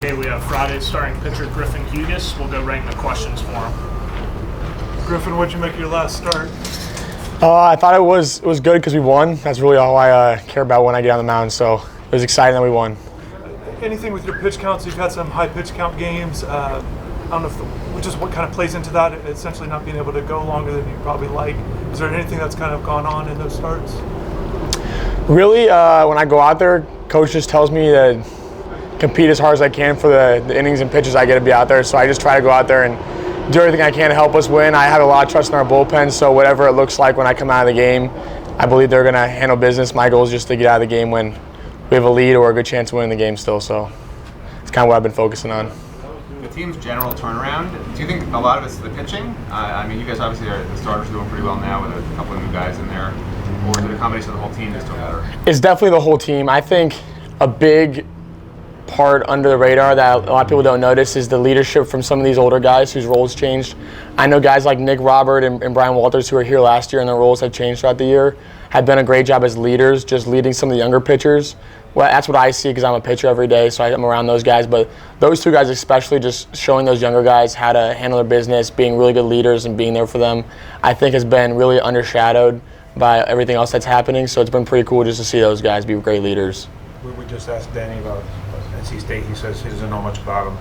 Okay, we have Friday's starting pitcher Griffin Hugus. We'll go right into questions for him. Griffin, what'd you make of your last start? I thought it was good because we won. That's really all I care about when I get on the mound. So it was exciting that we won. Anything with your pitch counts? You've had some high pitch count games. I don't know if just what kind of plays into that. Essentially, not being able to go longer than you probably like. Is there anything that's kind of gone on in those starts? Really, when I go out there, coach just tells me to compete as hard as I can for the innings and pitches I get to be out there. So I just try to go out there and do everything I can to help us win. I have a lot of trust in our bullpen, so whatever it looks like when I come out of the game, I believe they're going to handle business. My goal is just to get out of the game when we have a lead or a good chance of winning the game still. So it's kind of what I've been focusing on. The team's general turnaround, do you think a lot of it's the pitching? I mean, you guys obviously the starters are doing pretty well now with a couple of new guys in there. Or is it a combination of the whole team that's doing better? It's definitely the whole team. I think a big part under the radar that a lot of people don't notice is the leadership from some of these older guys whose roles changed. I know guys like Nick Robert and Brian Walters, who were here last year and their roles have changed throughout the year, have done a great job as leaders, just leading some of the younger pitchers. Well, that's what I see because I'm a pitcher every day, so I'm around those guys. But those two guys especially, just showing those younger guys how to handle their business, being really good leaders and being there for them, I think has been really undershadowed by everything else that's happening. So it's been pretty cool just to see those guys be great leaders. We just asked Danny about NC State. He says he doesn't know much about them.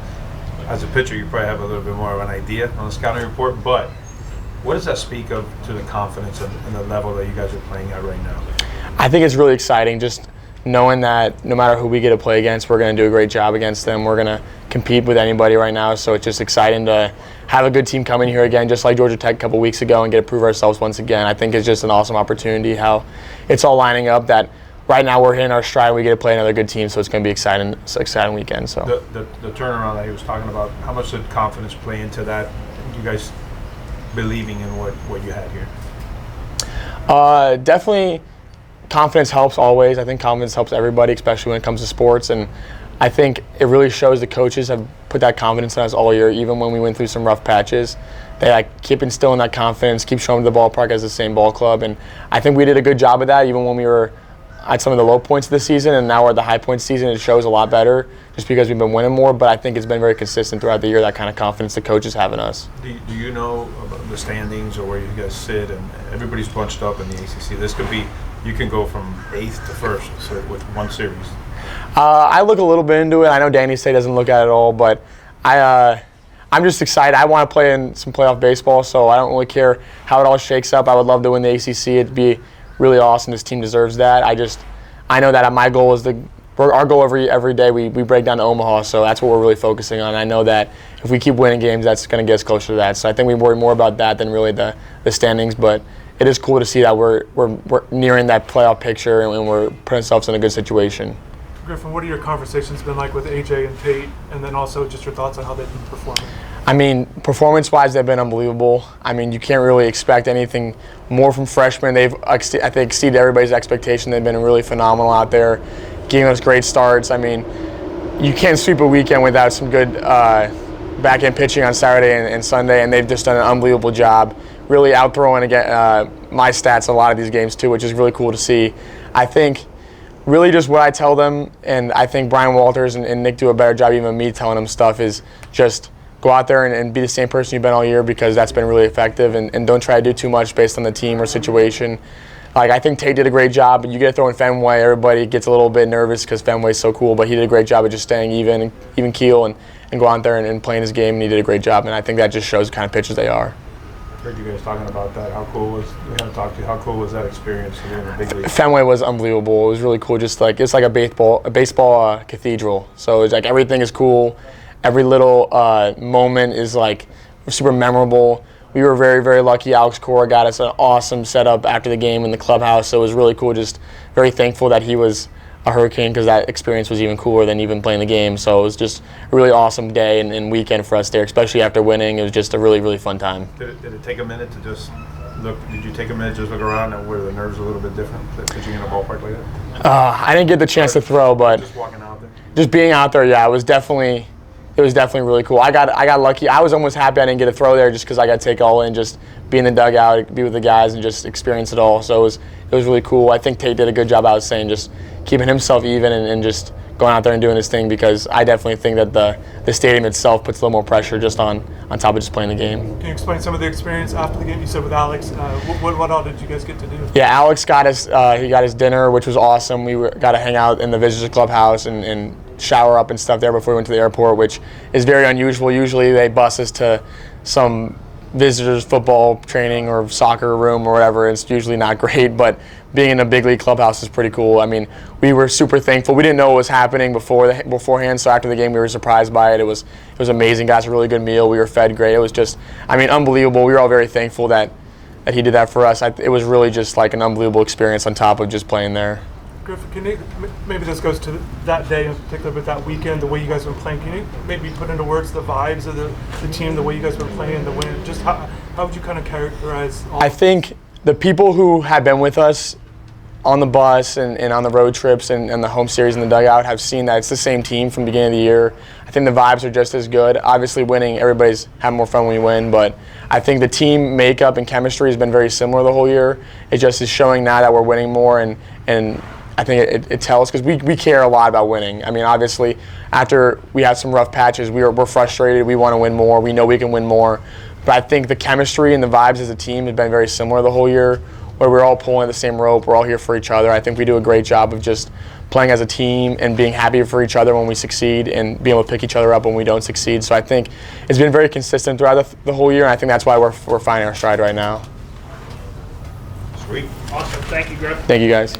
As a pitcher, you probably have a little bit more of an idea on the scouting report, but what does that speak of to the confidence and the level that you guys are playing at right now? I think it's really exciting just knowing that no matter who we get to play against, we're going to do a great job against them. We're going to compete with anybody right now, so it's just exciting to have a good team coming here again, just like Georgia Tech a couple weeks ago, and get to prove ourselves once again. I think it's just an awesome opportunity how it's all lining up that right now we're hitting our stride and we get to play another good team, so it's going to be exciting. It's an exciting weekend. So the turnaround that he was talking about, how much did confidence play into that? You guys believing in what you had here? Definitely confidence helps always. I think confidence helps everybody, especially when it comes to sports. And I think it really shows the coaches have put that confidence in us all year, even when we went through some rough patches. They keep instilling that confidence, keep showing the ballpark as the same ball club. And I think we did a good job of that, even when we were at some of the low points of the season, and now we're at the high points of the season. It shows a lot better just because we've been winning more, but I think it's been very consistent throughout the year, that kind of confidence the coaches have in us. Do you know about the standings or where you guys sit? And everybody's bunched up in the ACC. This could be, you can go from 8th to 1st with one series. I look a little bit into it. I know Danny State doesn't look at it at all, but I'm just excited. I want to play in some playoff baseball, so I don't really care how it all shakes up. I would love to win the ACC. It'd be really awesome. This team deserves that. I know that my goal is our goal every day we break down to Omaha, so that's what we're really focusing on. I know that if we keep winning games, that's going to get us closer to that. So I think we worry more about that than really the standings, but it is cool to see that we're nearing that playoff picture and we're putting ourselves in a good situation. Griffin, what are your conversations been like with AJ and Tate, and then also just your thoughts on how they've been performing? I mean, performance-wise, they've been unbelievable. I mean, you can't really expect anything more from freshmen. They've, I think, exceeded everybody's expectation. They've been really phenomenal out there, giving us great starts. I mean, you can't sweep a weekend without some good back-end pitching on Saturday and Sunday, and they've just done an unbelievable job, really out-throwing my stats in a lot of these games too, which is really cool to see. I think really just what I tell them, and I think Brian Walters and Nick do a better job even than me telling them stuff, is just go out there and be the same person you've been all year, because that's been really effective, and don't try to do too much based on the team or situation. Like, I think Tate did a great job, but you get to throw in Fenway, everybody gets a little bit nervous because Fenway's so cool, but he did a great job of just staying even keel and go out there and playing his game, and he did a great job, and I think that just shows the kind of pitchers they are. I heard you guys talking about that. How cool was that experience in the big league? Fenway was unbelievable. It was really cool. Just like it's like a baseball cathedral. So it's like everything is cool. Every little moment is like super memorable. We were very, very lucky. Alex Cora got us an awesome setup after the game in the clubhouse. So it was really cool. Just very thankful that he was a Hurricane, because that experience was even cooler than even playing the game. So it was just a really awesome day and weekend for us there, especially after winning. It was just a really, really fun time. Did it take a minute to just look? Did you take a minute to just look around and were the nerves a little bit different pitching in a ballpark like that? I didn't get the chance to throw, but just walking out there, just being out there, yeah, it was definitely really cool. I got lucky. I was almost happy I didn't get to throw there just because I got to take it all in, just be in the dugout, be with the guys, and just experience it all. So it was really cool. I think Tate did a good job, I was saying, just keeping himself even and just going out there and doing his thing, because I definitely think that the stadium itself puts a little more pressure just on top of just playing the game. Can you explain some of the experience after the game? You said with Alex. What all did you guys get to do? Yeah, Alex got his dinner, which was awesome. Got to hang out in the visitors clubhouse and shower up and stuff there before we went to the airport, which is very unusual. Usually they bus us to some visitors football training or soccer room or whatever. It's usually not great, but being in a big league clubhouse is pretty cool. I mean, we were super thankful. We didn't know what was happening beforehand, so after the game we were surprised by it. It was amazing. Got us a really good meal. We were fed great. It was just, I mean, unbelievable. We were all very thankful that he did that for us. It was really just like an unbelievable experience on top of just playing there. Griffin, can you, maybe this goes to that day in particular, but that weekend, the way you guys have been playing, can you maybe put into words the vibes of the team, the way you guys have been playing, the win? Just how would you kind of characterize all I think the people who have been with us on the bus and on the road trips and the home series in the dugout have seen that it's the same team from the beginning of the year. I think the vibes are just as good. Obviously winning, everybody's having more fun when we win, but I think the team makeup and chemistry has been very similar the whole year. It just is showing now that we're winning more, and I think it tells, because we care a lot about winning. I mean, obviously, after we had some rough patches, we're frustrated. We want to win more. We know we can win more. But I think the chemistry and the vibes as a team have been very similar the whole year, where we're all pulling the same rope. We're all here for each other. I think we do a great job of just playing as a team and being happy for each other when we succeed and being able to pick each other up when we don't succeed. So I think it's been very consistent throughout the whole year, and I think that's why we're finding our stride right now. Sweet. Awesome. Thank you, Griff. Thank you, guys.